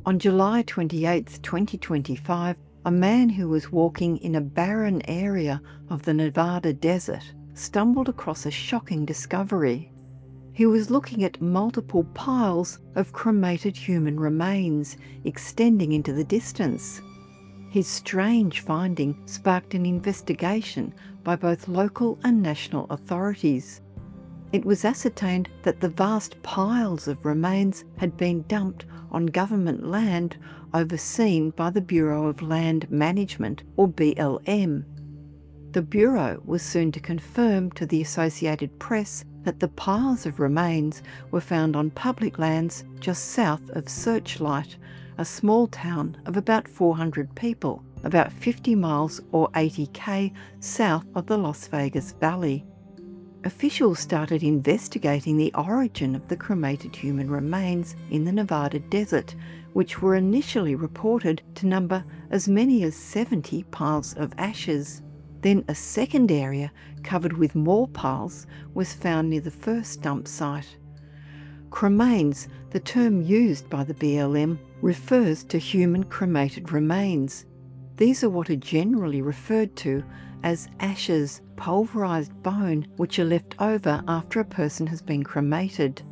On July 28, 2025, a man who was walking in a barren area of the Nevada desert stumbled across a shocking discovery. He was looking at multiple piles of cremated human remains extending into the distance. His strange finding sparked an investigation by both local and national authorities. It was ascertained that the vast piles of remains had been dumped on government land overseen by the Bureau of Land Management, or BLM. The Bureau was soon to confirm to the Associated Press that the piles of remains were found on public lands just south of Searchlight, a small town of about 400 people, about 50 miles or 80 km south of the Las Vegas Valley. Officials started investigating the origin of the cremated human remains in the Nevada desert, which were initially reported to number as many as 70 piles of ashes. Then a second area covered with more piles was found near the first dump site. Cremains, the term used by the BLM, refers to human cremated remains. These are what are generally referred to as ashes, pulverised bone, which are left over after a person has been cremated.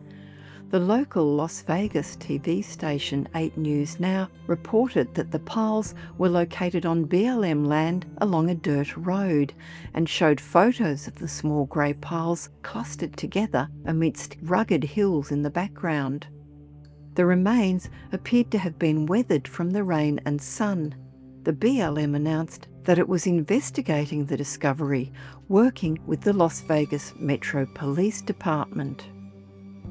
The local Las Vegas TV station 8 News Now reported that the piles were located on BLM land along a dirt road and showed photos of the small grey piles clustered together amidst rugged hills in the background. The remains appeared to have been weathered from the rain and sun. The BLM announced that it was investigating the discovery, working with the Las Vegas Metro Police Department.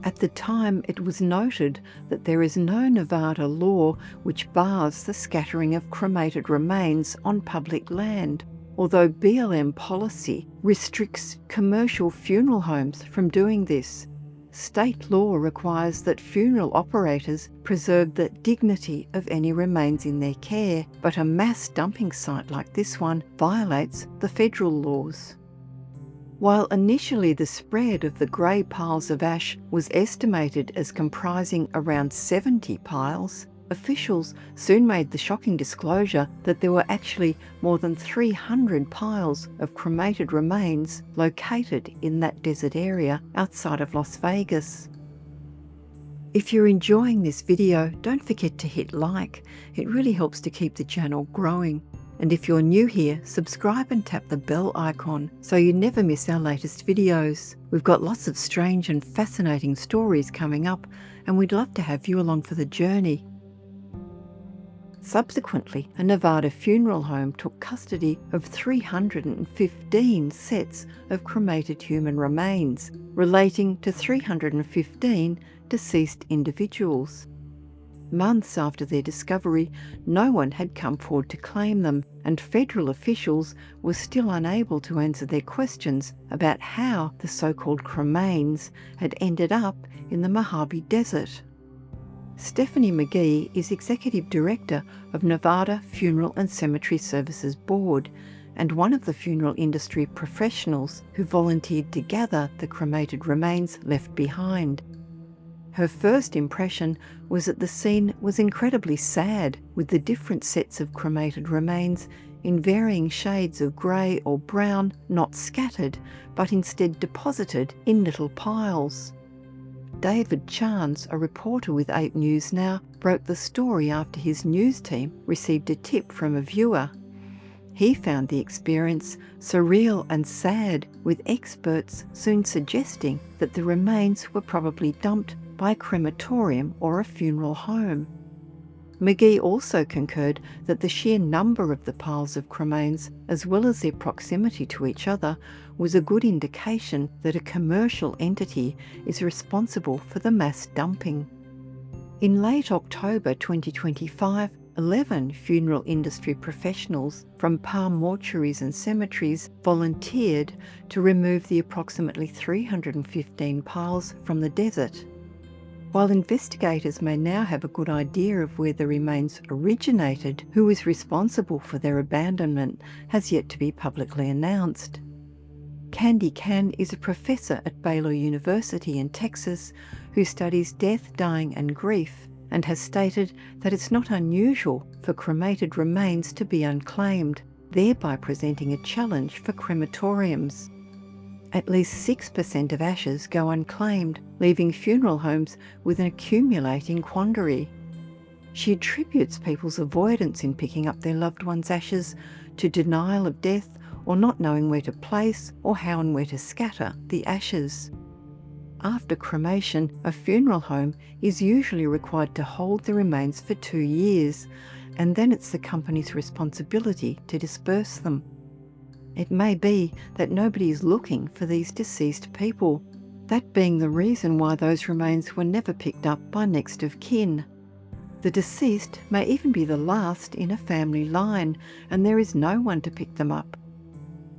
At the time, it was noted that there is no Nevada law which bars the scattering of cremated remains on public land, although BLM policy restricts commercial funeral homes from doing this. State law requires that funeral operators preserve the dignity of any remains in their care, but a mass dumping site like this one violates the federal laws. While initially the spread of the grey piles of ash was estimated as comprising around 70 piles, officials soon made the shocking disclosure that there were actually more than 300 piles of cremated remains located in that desert area outside of Las Vegas. If you're enjoying this video, don't forget to hit like. It really helps to keep the channel growing. And if you're new here, subscribe and tap the bell icon so you never miss our latest videos. We've got lots of strange and fascinating stories coming up, and we'd love to have you along for the journey. Subsequently, a Nevada funeral home took custody of 315 sets of cremated human remains, relating to 315 deceased individuals. Months after their discovery, no one had come forward to claim them, and federal officials were still unable to answer their questions about how the so-called cremains had ended up in the Mojave Desert. Stephanie McGee is Executive Director of Nevada Funeral and Cemetery Services Board and one of the funeral industry professionals who volunteered to gather the cremated remains left behind. Her first impression was that the scene was incredibly sad, with the different sets of cremated remains in varying shades of grey or brown not scattered, but instead deposited in little piles. David Chance, a reporter with 8 News Now, broke the story after his news team received a tip from a viewer. He found the experience surreal and sad, with experts soon suggesting that the remains were probably dumped by a crematorium or a funeral home. McGee also concurred that the sheer number of the piles of cremains, as well as their proximity to each other, was a good indication that a commercial entity is responsible for the mass dumping. In late October 2025, 11 funeral industry professionals from Palm Mortuaries and Cemeteries volunteered to remove the approximately 315 piles from the desert. While investigators may now have a good idea of where the remains originated, who is responsible for their abandonment has yet to be publicly announced. Candy Can is a professor at Baylor University in Texas who studies death, dying and grief, and has stated that it's not unusual for cremated remains to be unclaimed, thereby presenting a challenge for crematoriums. At least 6% of ashes go unclaimed, leaving funeral homes with an accumulating quandary. She attributes people's avoidance in picking up their loved one's ashes to denial of death or not knowing where to place or how and where to scatter the ashes. After cremation, a funeral home is usually required to hold the remains for 2 years, and then it's the company's responsibility to disperse them. It may be that nobody is looking for these deceased people, that being the reason why those remains were never picked up by next of kin. The deceased may even be the last in a family line, and there is no one to pick them up.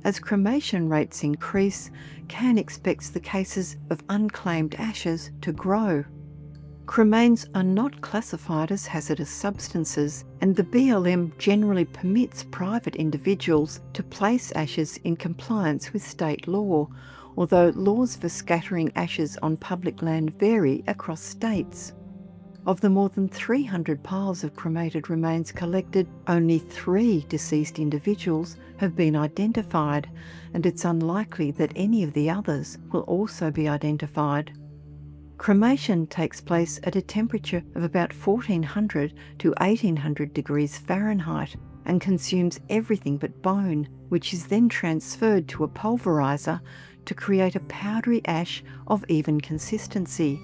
As cremation rates increase, Can expects the cases of unclaimed ashes to grow. Cremains are not classified as hazardous substances, and the BLM generally permits private individuals to place ashes in compliance with state law, although laws for scattering ashes on public land vary across states. Of the more than 300 piles of cremated remains collected, only 3 deceased individuals have been identified, and it's unlikely that any of the others will also be identified. Cremation takes place at a temperature of about 1400 to 1800 degrees Fahrenheit and consumes everything but bone, which is then transferred to a pulverizer to create a powdery ash of even consistency.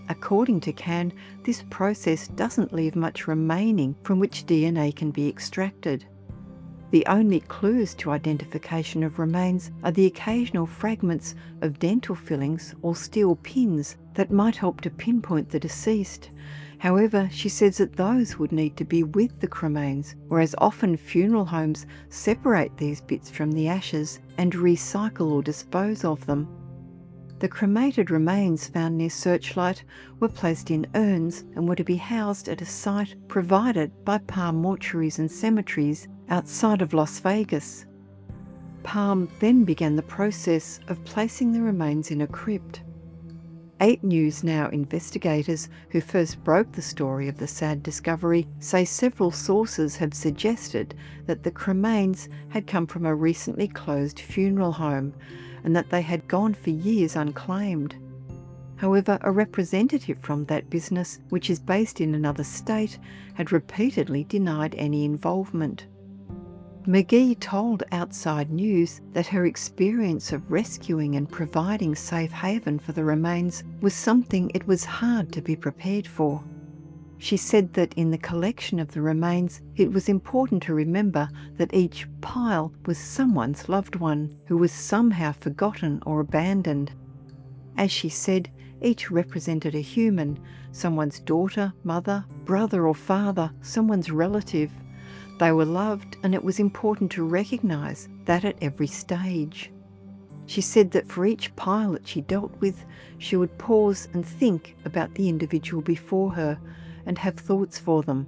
According to Can, this process doesn't leave much remaining from which DNA can be extracted. The only clues to identification of remains are the occasional fragments of dental fillings or steel pins that might help to pinpoint the deceased. However, she says that those would need to be with the cremains, whereas often funeral homes separate these bits from the ashes and recycle or dispose of them. The cremated remains found near Searchlight were placed in urns and were to be housed at a site provided by Palm Mortuaries and Cemeteries outside of Las Vegas. Palm then began the process of placing the remains in a crypt. 8 News Now investigators who first broke the story of the sad discovery say several sources have suggested that the cremains had come from a recently closed funeral home and that they had gone for years unclaimed. However, a representative from that business, which is based in another state, had repeatedly denied any involvement. McGee told Outside News that her experience of rescuing and providing safe haven for the remains was something it was hard to be prepared for. She said that in the collection of the remains, it was important to remember that each pile was someone's loved one who was somehow forgotten or abandoned. As she said, each represented a human, someone's daughter, mother, brother or father, someone's relative. They were loved, and it was important to recognise that at every stage. She said that for each pile that she dealt with, she would pause and think about the individual before her and have thoughts for them.